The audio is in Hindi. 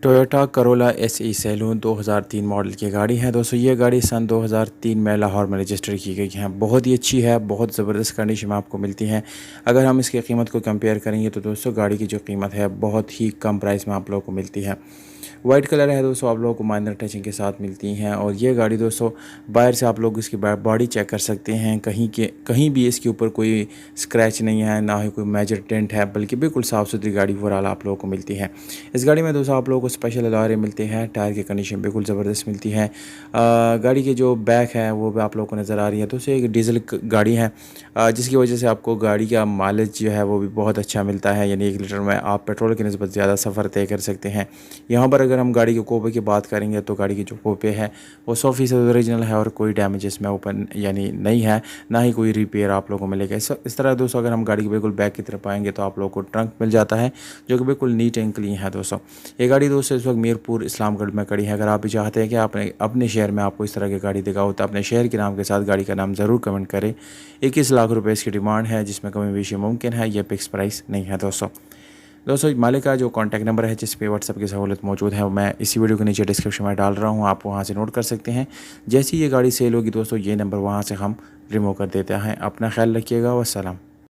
Toyota Corolla SE saloon 2003 model की गाड़ी है दोस्तों। ये गाड़ी सन 2003 में लाहौर में रजिस्टर की गई है। बहुत ही अच्छी है, बहुत ज़बरदस्त कंडीशन में आपको मिलती है। अगर हम इसकी कीमत को कंपेयर करेंगे तो दोस्तों गाड़ी की जो कीमत है बहुत ही कम प्राइस में आप लोगों को मिलती है। वाइट कलर है दोस्तों, आप लोगों को माइनर टचिंग के साथ मिलती हैं। और ये गाड़ी दोस्तों बाहर से आप लोग इसकी बॉडी चेक कर सकते हैं, कहीं भी इसके ऊपर कोई स्क्रैच नहीं है, ना ही कोई मेजर डेंट है, बल्कि बिल्कुल साफ़ सुथरी गाड़ी ओवरऑल आप लोगों को मिलती है। इस गाड़ी में दोस्तों आप लोगों को स्पेशल अलॉय मिलते हैं। टायर की कंडीशन बिल्कुल ज़बरदस्त मिलती है। गाड़ी की जो बैक है वो भी आप लोगों को नज़र आ रही है। दोस्तों एक डीजल गाड़ी है, जिसकी वजह से आपको गाड़ी का माइलेज जो है वो भी बहुत अच्छा मिलता है। यानी 1 लीटर में आप पेट्रोल की निस्बत ज़्यादा सफ़र तय कर सकते हैं। यहाँ पर अगर हम गाड़ी के कोपे की बात करेंगे तो गाड़ी की जो कोपे है वो 100% ओरिजिनल है और कोई डैमेज इसमें ओपन यानी नहीं है, ना ही कोई रिपेयर आप लोगों को मिलेगा। इस तरह दोस्तों अगर हम गाड़ी के बिल्कुल बैक की तरफ आएंगे तो आप लोगों को ट्रंक मिल जाता है, जो कि बिल्कुल नीट एंड क्लीन है दोस्तों। ये गाड़ी दोस्तों इस वक्त मीरपुर इस्लामगढ़ में खड़ी है। अगर आप भी चाहते हैं कि आपने अपने शहर में आपको इस तरह की गाड़ी दिखाओ तो अपने शहर के नाम के साथ गाड़ी का नाम ज़रूर कमेंट करें। 21 लाख रुपये इसकी डिमांड है, जिसमें कमी बेशी मुमकिन है। यह फिक्स प्राइस नहीं है दोस्तों मालिक का जो कॉन्टैक्ट नंबर है जिस पे व्हाट्सएप की सहूलत मौजूद है वो मैं इसी वीडियो के नीचे डिस्क्रिप्शन में डाल रहा हूँ, आप वहाँ से नोट कर सकते हैं। जैसे ही ये गाड़ी सेल होगी दोस्तों ये नंबर वहाँ से हम रिमूव कर देते हैं। अपना ख्याल रखिएगा। वस्सलाम।